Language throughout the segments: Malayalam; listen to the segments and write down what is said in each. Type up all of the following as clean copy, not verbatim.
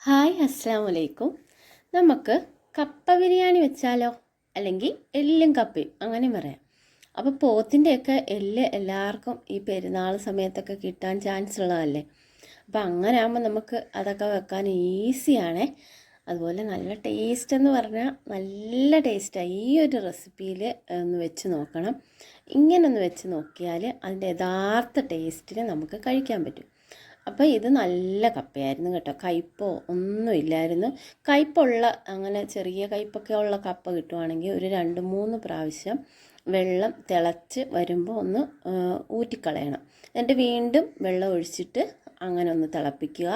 ഹായ് അസ്സാം വലൈക്കും. നമുക്ക് കപ്പ ബിരിയാണി വെച്ചാലോ? അല്ലെങ്കിൽ എല്ലും കപ്പയും അങ്ങനെ പറയാം. അപ്പോൾ പോത്തിൻ്റെയൊക്കെ എല്ല് എല്ലാവർക്കും ഈ പെരുന്നാൾ സമയത്തൊക്കെ കിട്ടാൻ ചാൻസ് ഉള്ളതല്ലേ. അപ്പോൾ അങ്ങനെ ആകുമ്പോൾ നമുക്ക് അതൊക്കെ വെക്കാൻ ഈസിയാണേ. അതുപോലെ നല്ല ടേസ്റ്റ് എന്ന് പറഞ്ഞാൽ നല്ല ടേസ്റ്റാണ്. ഈ ഒരു റെസിപ്പിയിൽ ഒന്ന് വെച്ച് നോക്കണം. ഇങ്ങനെ ഒന്ന് വെച്ച് നോക്കിയാൽ അതിൻ്റെ യഥാർത്ഥ ടേസ്റ്റിന് നമുക്ക് കഴിക്കാൻ പറ്റും. അപ്പോൾ ഇത് നല്ല കപ്പയായിരുന്നു കേട്ടോ. കയ്പോ ഒന്നുമില്ലായിരുന്നു. കയ്പുള്ള അങ്ങനെ ചെറിയ കയ്പൊക്കെ ഉള്ള കപ്പ കിട്ടുവാണെങ്കിൽ ഒരു 2-3 പ്രാവശ്യം വെള്ളം തിളച്ച് വരുമ്പോൾ ഒന്ന് ഊറ്റിക്കളയണം. എന്നിട്ട് വീണ്ടും വെള്ളം ഒഴിച്ചിട്ട് അങ്ങനെ ഒന്ന് തിളപ്പിക്കുക,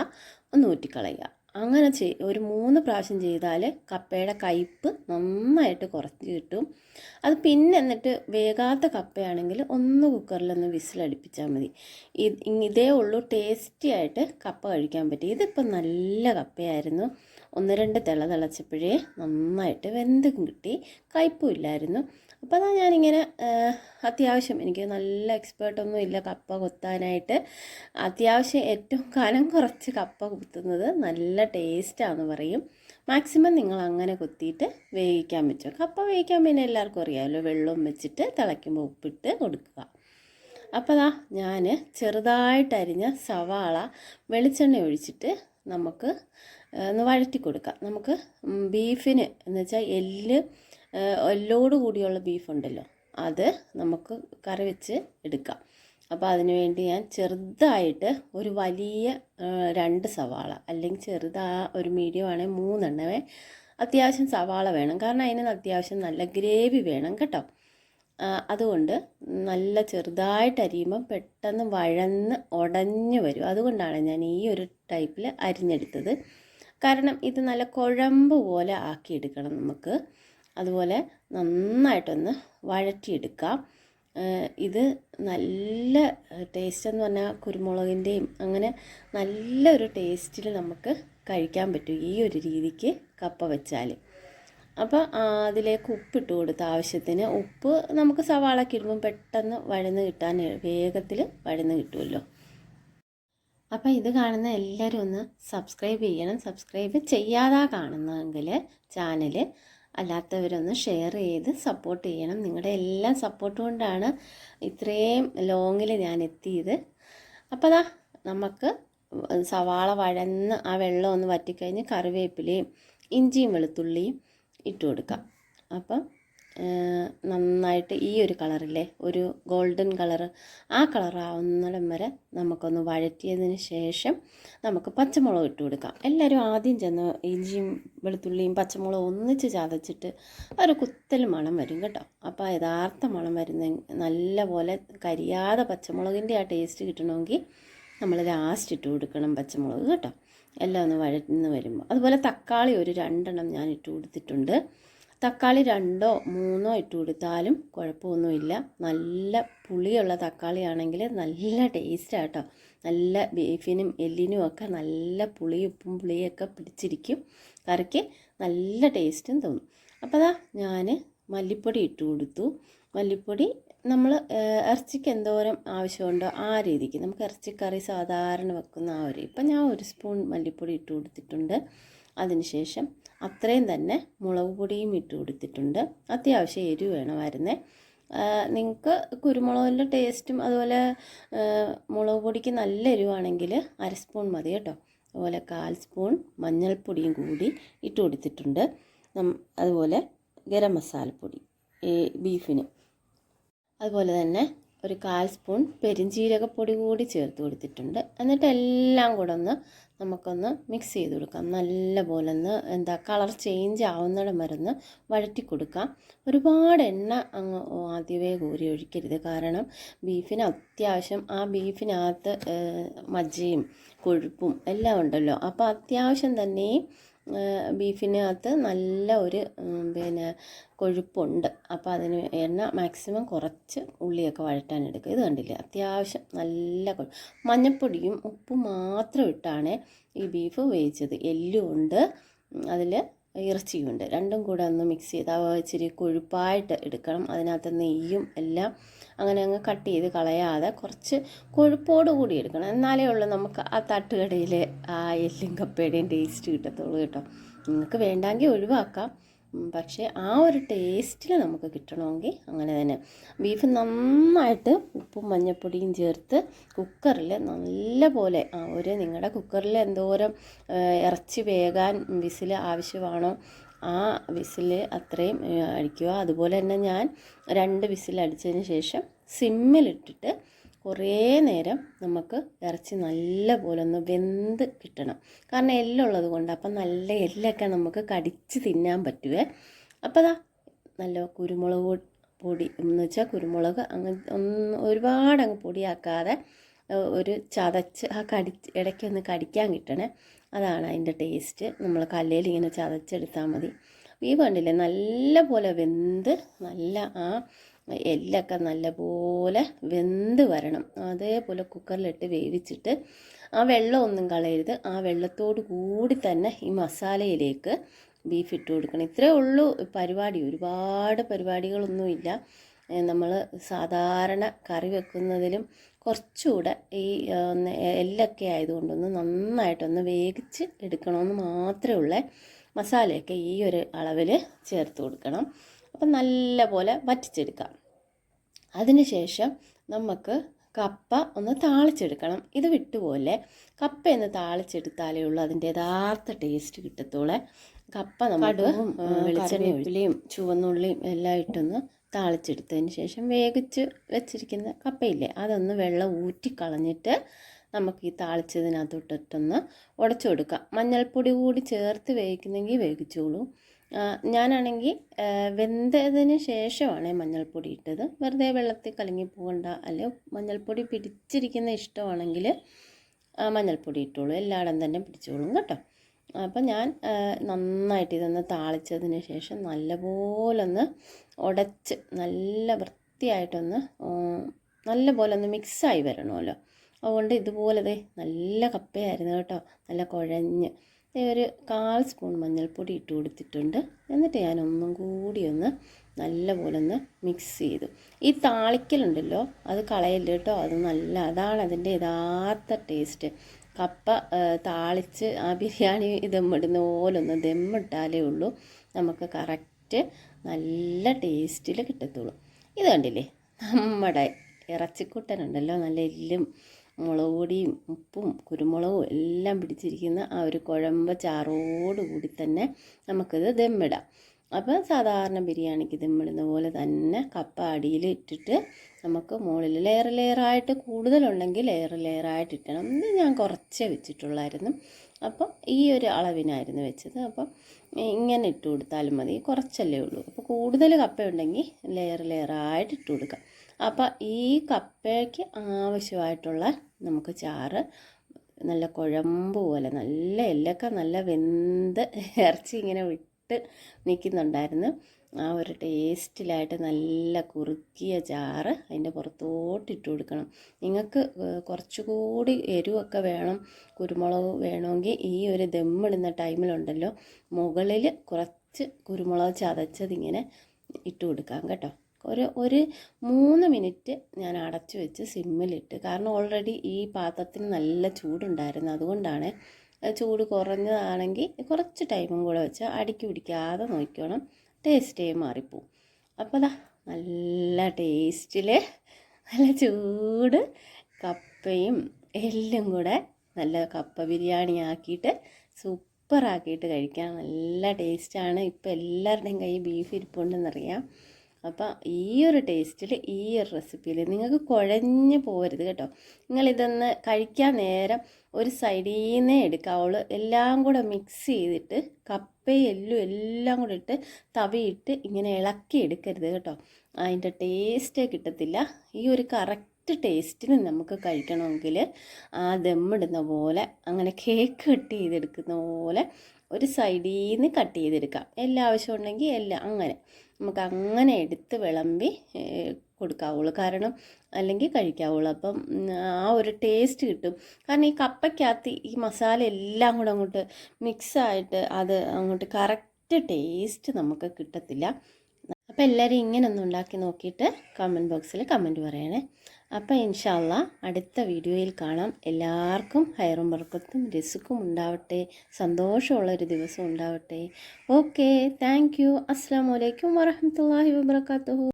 ഒന്ന് ഊറ്റിക്കളയുക. അങ്ങനെ ഒരു 3 പ്രാവശ്യം ചെയ്താൽ കപ്പയുടെ കയ്പ്പ് നന്നായിട്ട് കുറച്ച് കിട്ടും. അത് പിന്നെ എന്നിട്ട് വേകാത്ത കപ്പയാണെങ്കിൽ ഒന്ന് കുക്കറിലൊന്ന് വിസിലടിപ്പിച്ചാൽ മതി. ഇതേ ഉള്ളൂ ടേസ്റ്റി ആയിട്ട് കപ്പ കഴിക്കാൻ പറ്റും. ഇതിപ്പോൾ നല്ല കപ്പയായിരുന്നു. 1-2 തിളച്ചപ്പോഴേ നന്നായിട്ട് വെന്തും കിട്ടി, കയ്പും ഇല്ലായിരുന്നു. അപ്പോൾ അതാ ഞാനിങ്ങനെ അത്യാവശ്യം എനിക്ക് നല്ല എക്സ്പേർട്ടൊന്നും ഇല്ല കപ്പ കൊത്താനായിട്ട്. അത്യാവശ്യം ഏറ്റവും കാലം കുറച്ച് കപ്പ കുത്തുന്നത് നല്ല ടേസ്റ്റാണെന്ന് പറയും. മാക്സിമം നിങ്ങൾ അങ്ങനെ കൊത്തിയിട്ട് വേവിക്കാൻ പറ്റും. കപ്പ വേവിക്കാൻ പിന്നെ എല്ലാവർക്കും അറിയാമല്ലോ, വെള്ളവും വെച്ചിട്ട് തിളയ്ക്കുമ്പോൾ ഉപ്പിട്ട് കൊടുക്കുക. അപ്പോൾ അതാ ഞാൻ ചെറുതായിട്ട് അരിഞ്ഞ സവാള വെളിച്ചെണ്ണ ഒഴിച്ചിട്ട് നമുക്ക് ഒന്ന് വഴറ്റി കൊടുക്കാം. നമുക്ക് ബീഫിന് എന്ന് വെച്ചാൽ എല്ലോട് കൂടിയുള്ള ബീഫുണ്ടല്ലോ, അത് നമുക്ക് കറി വെച്ച് എടുക്കാം. അപ്പോൾ അതിന് വേണ്ടി ഞാൻ ചെറുതായിട്ട് ഒരു വലിയ 2 സവാള, അല്ലെങ്കിൽ ഒരു മീഡിയം ആണെങ്കിൽ 3 എണ്ണമേ അത്യാവശ്യം സവാള വേണം. കാരണം അതിന് അത്യാവശ്യം നല്ല ഗ്രേവി വേണം കേട്ടോ. അതുകൊണ്ട് നല്ല ചെറുതായിട്ട് അരിയുമ്പം പെട്ടെന്ന് വഴന്ന് ഉടഞ്ഞു വരും. അതുകൊണ്ടാണ് ഞാൻ ഈ ഒരു ടൈപ്പിൽ അരിഞ്ഞെടുത്തത്. കാരണം ഇത് നല്ല കുഴമ്പ് പോലെ ആക്കിയെടുക്കണം നമുക്ക്. അതുപോലെ നന്നായിട്ടൊന്ന് വഴറ്റിയെടുക്കാം. ഇത് നല്ല ടേസ്റ്റ് എന്ന് പറഞ്ഞാൽ കുരുമുളകിൻ്റെയും അങ്ങനെ നല്ലൊരു ടേസ്റ്റിൽ നമുക്ക് കഴിക്കാൻ പറ്റും ഈ ഒരു രീതിക്ക് കപ്പ വെച്ചാൽ. അപ്പോൾ അതിലേക്ക് ഉപ്പിട്ട് കൊടുത്ത ആവശ്യത്തിന് ഉപ്പ് നമുക്ക് സവാളയ്ക്ക് ഇടുമ്പം പെട്ടെന്ന് വഴന്ന് കിട്ടാൻ വേഗത്തിൽ വഴന്ന് കിട്ടുമല്ലോ. അപ്പോൾ ഇത് കാണുന്ന എല്ലാവരും ഒന്ന് സബ്സ്ക്രൈബ് ചെയ്യണം. സബ്സ്ക്രൈബ് ചെയ്യാതെ കാണുന്നതെങ്കിൽ ചാനൽ, അല്ലാത്തവരൊന്ന് ഷെയർ ചെയ്ത് സപ്പോർട്ട് ചെയ്യണം. നിങ്ങളുടെ എല്ലാ സപ്പോർട്ട് കൊണ്ടാണ് ഇത്രയും ലോങ്ങിൽ ഞാൻ എത്തിയത്. അപ്പോൾ അതാ നമുക്ക് സവാള വഴന്ന് ആ വെള്ളം ഒന്ന് വറ്റിക്കഴിഞ്ഞ് കറിവേപ്പിലയും ഇഞ്ചിയും വെളുത്തുള്ളിയും ഇട്ട് കൊടുക്കാം. അപ്പം നന്നായിട്ട് ഈ ഒരു കളറില്ലേ, ഒരു ഗോൾഡൻ കളറ്, ആ കളറാവുന്നിടം വരെ നമുക്കൊന്ന് വഴറ്റിയതിന് ശേഷം നമുക്ക് പച്ചമുളക് ഇട്ട് കൊടുക്കാം. എല്ലാവരും ആദ്യം ചെന്ന് ഇഞ്ചിയും വെളുത്തുള്ളിയും പച്ചമുളകും ഒന്നിച്ച് ചതച്ചിട്ട് ഒരു കുത്തൽ മണം വരും കേട്ടോ. അപ്പോൾ യഥാർത്ഥ മണം വരുന്ന നല്ല പോലെ കരിയാതെ പച്ചമുളകിൻ്റെ ആ ടേസ്റ്റ് കിട്ടണമെങ്കിൽ നമ്മൾ ലാസ്റ്റ് ഇട്ട് കൊടുക്കണം പച്ചമുളക് കേട്ടോ. എല്ലാം ഒന്ന് വഴന്ന് വരുമ്പോൾ. അതുപോലെ തക്കാളി ഒരു 2 എണ്ണം ഞാൻ ഇട്ട് കൊടുത്തിട്ടുണ്ട്. തക്കാളി 2-3 ഇട്ട് കൊടുത്താലും കുഴപ്പമൊന്നുമില്ല. നല്ല പുളിയുള്ള തക്കാളി ആണെങ്കിൽ നല്ല ടേസ്റ്റാണ് കേട്ടോ. നല്ല ബീഫിനും എല്ലിനും ഒക്കെ നല്ല ഉപ്പും പുളിയൊക്കെ പിടിച്ചിരിക്കും. കറിക്ക് നല്ല ടേസ്റ്റും തോന്നും. അപ്പോൾ അതാ ഞാൻ മല്ലിപ്പൊടി ഇട്ട് കൊടുത്തു. മല്ലിപ്പൊടി നമ്മൾ ഇറച്ചിക്ക് എന്തോരം ആവശ്യമുണ്ടോ ആ രീതിക്ക്, നമുക്ക് ഇറച്ചിക്കറി സാധാരണ വെക്കുന്ന ആ ഒരു, ഇപ്പം ഞാൻ 1 സ്പൂൺ മല്ലിപ്പൊടി ഇട്ട് കൊടുത്തിട്ടുണ്ട്. അതിനുശേഷം അത്രയും തന്നെ മുളക് പൊടിയും ഇട്ട് കൊടുത്തിട്ടുണ്ട്. അത്യാവശ്യം എരിവ് വേണമായിരുന്നേ. നിങ്ങൾക്ക് കുരുമുളകിൻ്റെ ടേസ്റ്റും അതുപോലെ മുളക് പൊടിക്ക് നല്ല എരിവാണെങ്കിൽ 1/2 സ്പൂൺ മതി കേട്ടോ. അതുപോലെ 1/4 സ്പൂൺ മഞ്ഞൾപ്പൊടിയും കൂടി ഇട്ട് കൊടുത്തിട്ടുണ്ട്. അതുപോലെ ഗരം മസാലപ്പൊടി ബീഫിന്, അതുപോലെ തന്നെ ഒരു 1/4 സ്പൂൺ പെരിഞ്ജീരകപ്പൊടി കൂടി ചേർത്ത് കൊടുത്തിട്ടുണ്ട്. എന്നിട്ട് എല്ലാം കൂടെ നമുക്കൊന്ന് മിക്സ് ചെയ്ത് കൊടുക്കാം. നല്ല പോലെ കളർ ചേഞ്ച് ആവുന്നിടം വരെ വഴറ്റി കൊടുക്കാം. ഒരുപാട് എണ്ണ അങ്ങ് ആദ്യമേ കോരി ഒഴിക്കരുത്. കാരണം ബീഫിന് അത്യാവശ്യം ആ ബീഫിനകത്ത് മജ്ജയും കൊഴുപ്പും എല്ലാം ഉണ്ടല്ലോ. അപ്പോൾ അത്യാവശ്യം തന്നെ ബീഫിനകത്ത് നല്ല ഒരു കൊഴുപ്പുണ്ട്. അപ്പോൾ അതിന് എണ്ണ മാക്സിമം കുറച്ച് ഉള്ളിയൊക്കെ വഴറ്റാനെടുക്കുക. ഇത് കണ്ടില്ലേ, അത്യാവശ്യം നല്ല മഞ്ഞൾപ്പൊടിയും ഉപ്പും മാത്രം ഇട്ടാണ് ഈ ബീഫ് വേവിച്ചത്. എല്ലും ഉണ്ട് അതിൽ, ഇറച്ചിയുണ്ട്. രണ്ടും കൂടെ ഒന്ന് മിക്സ് ചെയ്ത് ഇച്ചിരി കൊഴുപ്പായിട്ട് എടുക്കണം. അതിനകത്ത് നെയ്യും എല്ലാം അങ്ങനെ അങ്ങ് കട്ട് ചെയ്ത് കളയാതെ കുറച്ച് കൊഴുപ്പോട് കൂടി എടുക്കണം. എന്നാലേ ഉള്ളൂ നമുക്ക് ആ തട്ടുകടയിൽ ആ എല്ലും കപ്പയുടെയും ടേസ്റ്റ് കിട്ടത്തുള്ളൂ കേട്ടോ. നിങ്ങൾക്ക് വേണ്ടെങ്കിൽ ഒഴിവാക്കാം, പക്ഷേ ആ ഒരു ടേസ്റ്റിൽ നമുക്ക് കിട്ടണമെങ്കിൽ അങ്ങനെ തന്നെ. ബീഫ് നന്നായിട്ട് ഉപ്പും മഞ്ഞൾപ്പൊടിയും ചേർത്ത് കുക്കറിൽ നല്ല പോലെ നിങ്ങളുടെ കുക്കറിൽ എന്തോരം ഇറച്ചി വേകാൻ വിസിൽ ആവശ്യമാണോ ആ വിസിൽ അത്രയും അടിക്കുക. അതുപോലെ തന്നെ ഞാൻ 2 വിസിൽ അടിച്ചതിന് ശേഷം സിമ്മിലിട്ടിട്ട് കുറേ നേരം നമുക്ക് ഇറച്ചി നല്ല പോലെ ഒന്ന് വെന്ത് കിട്ടണം. കാരണം എല്ലുള്ളത് കൊണ്ട്. അപ്പം നല്ല എല്ലൊക്കെ നമുക്ക് കടിച്ച് തിന്നാൻ പറ്റുമേ. അപ്പോൾ അതാ നല്ല കുരുമുളക് പൊടി എന്ന് വെച്ചാൽ കുരുമുളക് ഒരുപാട് അങ്ങ് പൊടിയാക്കാതെ ഒരു ചതച്ച് ഇടയ്ക്കൊന്ന് കടിക്കാൻ കിട്ടണേ. അതാണ് അതിൻ്റെ ടേസ്റ്റ്. നമ്മൾ കല്ലിൽ ഇങ്ങനെ ചതച്ചെടുത്താൽ മതി. ബീഫ് കണ്ടില്ലേ നല്ല പോലെ വെന്ത് നല്ല എല്ലൊക്കെ നല്ലപോലെ വെന്ത് വരണം. അതേപോലെ കുക്കറിലിട്ട് വേവിച്ചിട്ട് ആ വെള്ളമൊന്നും കളയരുത്. ആ വെള്ളത്തോട് കൂടി തന്നെ ഈ മസാലയിലേക്ക് ബീഫ് ഇട്ട് കൊടുക്കണം. ഇത്രയേ ഉള്ളൂ പരിപാടി. ഒരുപാട് പരിപാടികളൊന്നുമില്ല. നമ്മൾ സാധാരണ കറി വെക്കുന്നതിലും കുറച്ചുകൂടെ ഈ എല്ലൊക്കെ ആയതുകൊണ്ടൊന്ന് നന്നായിട്ടൊന്ന് വേവിച്ച് എടുക്കണമെന്ന് മാത്രമേ ഉള്ളൂ. മസാലയൊക്കെ ഈ ഒരു അളവിൽ ചേർത്ത് കൊടുക്കണം. അപ്പം നല്ല പോലെ വറ്റിച്ചെടുക്കാം. അതിനുശേഷം നമുക്ക് കപ്പ ഒന്ന് താളിച്ചെടുക്കണം. ഇത് വിട്ടുപോലെ കപ്പയൊന്ന് താളിച്ചെടുത്താലേ ഉള്ളൂ അതിൻ്റെ യഥാർത്ഥ ടേസ്റ്റ് കിട്ടത്തുള്ളൂ. കപ്പ നമുക്ക് വെളിച്ചെണ്ണയും ചുവന്നുള്ളിയും എല്ലാം ഇട്ടൊന്ന് താളിച്ചെടുത്തതിന് ശേഷം വേവിച്ച് വെച്ചിരിക്കുന്ന കപ്പയില്ലേ അതൊന്ന് വെള്ളം ഊറ്റിക്കളഞ്ഞിട്ട് നമുക്ക് ഈ താളിച്ചതിനകത്തോട്ടിട്ടൊന്ന് ഉടച്ചു കൊടുക്കാം. മഞ്ഞൾപ്പൊടി കൂടി ചേർത്ത് വേവിക്കുന്നെങ്കിൽ വേവിച്ചോളൂ. ഞാനാണെങ്കിൽ വെന്തതിന് ശേഷമാണ് മഞ്ഞൾപ്പൊടി ഇട്ടത്. വെറുതെ വെള്ളത്തിൽ കലങ്ങി പോകണ്ട. അല്ലെ മഞ്ഞൾപ്പൊടി പിടിച്ചിരിക്കുന്ന ഇഷ്ടമാണെങ്കിൽ മഞ്ഞൾപ്പൊടി ഇട്ടോളൂ. എല്ലായിടം തന്നെ പിടിച്ചോളും കേട്ടോ. അപ്പം ഞാൻ നന്നായിട്ട് ഇതൊന്ന് താളിച്ചതിന് ശേഷം നല്ലപോലെ ഒന്ന് ഉടച്ച് നല്ല വൃത്തിയായിട്ടൊന്ന് നല്ലപോലെ ഒന്ന് മിക്സായി വരണമല്ലോ. അതുകൊണ്ട് ഇതുപോലെ നല്ല കപ്പയായിരുന്നു കേട്ടോ. നല്ല കുഴഞ്ഞ് ഒരു 1/4 സ്പൂൺ മഞ്ഞൾപ്പൊടി ഇട്ട് കൊടുത്തിട്ടുണ്ട്. എന്നിട്ട് ഞാൻ ഒന്നും കൂടി ഒന്ന് നല്ലപോലെ ഒന്ന് മിക്സ് ചെയ്തു. ഈ താളിക്കലുണ്ടല്ലോ അത് കളയല്ല കേട്ടോ. അതാണ് അതിൻ്റെ യഥാർത്ഥ ടേസ്റ്റ്. കപ്പ താളിച്ച് ആ ബിരിയാണി ദമ്മിടുന്ന പോലെ ഒന്ന് ദമ്മിട്ടാലേ ഉള്ളൂ നമുക്ക് കറക്റ്റ് നല്ല ടേസ്റ്റിൽ കിട്ടത്തുള്ളൂ. ഇത് കണ്ടില്ലേ നമ്മുടെ ഇറച്ചിക്കുട്ടനുണ്ടല്ലോ നല്ല എല്ലും മുളക് പൊടിയും ഉപ്പും കുരുമുളകും എല്ലാം പിടിച്ചിരിക്കുന്ന ആ ഒരു കുഴമ്പ ചാറോടുകൂടി തന്നെ നമുക്കിത് ദമ്മിടാം. അപ്പം സാധാരണ ബിരിയാണിക്ക് ദമ്മിടുന്ന പോലെ തന്നെ കപ്പ അടിയിൽ ഇട്ടിട്ട് നമുക്ക് മുകളിൽ ലെയറായിട്ട് കൂടുതലുണ്ടെങ്കിൽ ലെയറായിട്ട് ഇട്ടണം. ഇത് ഞാൻ കുറച്ചേ വെച്ചിട്ടുള്ളായിരുന്നു. അപ്പം ഈ ഒരു അളവിനായിരുന്നു വെച്ചത്. അപ്പം ഇങ്ങനെ ഇട്ട് കൊടുത്താലും മതി, കുറച്ചല്ലേ ഉള്ളൂ. അപ്പോൾ കൂടുതൽ കപ്പയുണ്ടെങ്കിൽ ലെയറായിട്ട് ഇട്ട് കൊടുക്കാം. അപ്പം ഈ കപ്പയ്ക്ക് ആവശ്യമായിട്ടുള്ള നമുക്ക് ചാറ് നല്ല കുഴമ്പ് പോലെ നല്ല എല്ലൊക്കെ നല്ല വെന്ത് ഇറച്ചി ഇങ്ങനെ വിട്ട് നിൽക്കുന്നുണ്ടായിരുന്നു. ആ ഒരു ടേസ്റ്റിലായിട്ട് നല്ല കുറുക്കിയ ചാറ് അതിൻ്റെ പുറത്തോട്ടിട്ട് കൊടുക്കണം. നിങ്ങൾക്ക് കുറച്ചുകൂടി എരിവൊക്കെ വേണം, കുരുമുളക് വേണമെങ്കിൽ ഈ ഒരു ദമ്മിടുന്ന ടൈമിലുണ്ടല്ലോ മുകളിൽ കുറച്ച് കുരുമുളക് ചതച്ചതിങ്ങനെ ഇട്ട് കൊടുക്കാം കേട്ടോ. ഒരു 3 മിനിറ്റ് ഞാൻ അടച്ചു വെച്ച് സിമ്മിലിട്ട്. കാരണം ഓൾറെഡി ഈ പാത്രത്തിന് നല്ല ചൂടുണ്ടായിരുന്നു. അതുകൊണ്ടാണ്. ചൂട് കുറഞ്ഞതാണെങ്കിൽ കുറച്ച് ടൈമും കൂടെ വെച്ച് അടിക്ക് പിടിക്കാതെ നോക്കണം. ടേസ്റ്റേ മാറിപ്പോവും. അപ്പോൾ നല്ല ടേസ്റ്റിൽ നല്ല ചൂട് കപ്പയും എല്ലും കൂടെ നല്ല കപ്പ ബിരിയാണി ആക്കിയിട്ട് സൂപ്പറാക്കിയിട്ട് കഴിക്കാൻ നല്ല ടേസ്റ്റാണ്. ഇപ്പോൾ എല്ലാവരുടെയും കയ്യിൽ ബീഫ് ഇരിപ്പുണ്ടെന്നറിയാം. അപ്പം ഈ ഒരു ടേസ്റ്റിൽ ഈ ഒരു റെസിപ്പിയിൽ നിങ്ങൾക്ക് കുഴഞ്ഞു പോകരുത് കേട്ടോ. നിങ്ങളിതൊന്ന് കഴിക്കാൻ നേരം ഒരു സൈഡിൽ നിന്നേ എടുക്കാവുള്ളൂ. എല്ലാം കൂടെ മിക്സ് ചെയ്തിട്ട് കപ്പയും എല്ലും എല്ലാം കൂടെ ഇട്ട് തവിയിട്ട് ഇങ്ങനെ ഇളക്കി എടുക്കരുത് കേട്ടോ. അതിൻ്റെ ടേസ്റ്റേ കിട്ടത്തില്ല. ഈ ഒരു കറക്റ്റ് ടേസ്റ്റിന് നമുക്ക് കഴിക്കണമെങ്കിൽ ആ ദമ്മിടുന്ന പോലെ അങ്ങനെ കേക്ക് കട്ട് ചെയ്തെടുക്കുന്ന പോലെ ഒരു സൈഡിൽ നിന്ന് കട്ട് ചെയ്തെടുക്കാം. എല്ലാ ആവശ്യമുണ്ടെങ്കിൽ എല്ലാം അങ്ങനെ നമുക്ക് അങ്ങനെ എടുത്ത് വിളമ്പി കൊടുക്കാവുള്ളൂ. കാരണം അല്ലെങ്കിൽ കഴിക്കാവുള്ളൂ. അപ്പം ആ ഒരു ടേസ്റ്റ് കിട്ടും. കാരണം ഈ കപ്പയ്ക്കകത്ത് ഈ മസാല എല്ലാം കൂടെ അങ്ങോട്ട് മിക്സായിട്ട് അത് അങ്ങോട്ട് കറക്റ്റ് കറക്റ്റ് ടേസ്റ്റ് നമുക്ക് കിട്ടത്തില്ല. അപ്പോൾ എല്ലാവരും ഇങ്ങനെ ഒന്ന് ഉണ്ടാക്കി നോക്കിയിട്ട് കമൻറ്റ് ബോക്സിൽ കമൻറ്റ് പറയണേ. അപ്പോൾ ഇൻഷാ അല്ലാ അടുത്ത വീഡിയോയിൽ കാണാം. എല്ലാവർക്കും ഹൈറും ബർക്കത്തും റിസ്ക്കും ഉണ്ടാവട്ടെ, സന്തോഷമുള്ളൊരു ദിവസം ഉണ്ടാവട്ടെ. Okay, thank you. അസ്സലാമു അലൈക്കും വറഹ്മത്തുള്ളാഹി വബറകാതുഹു.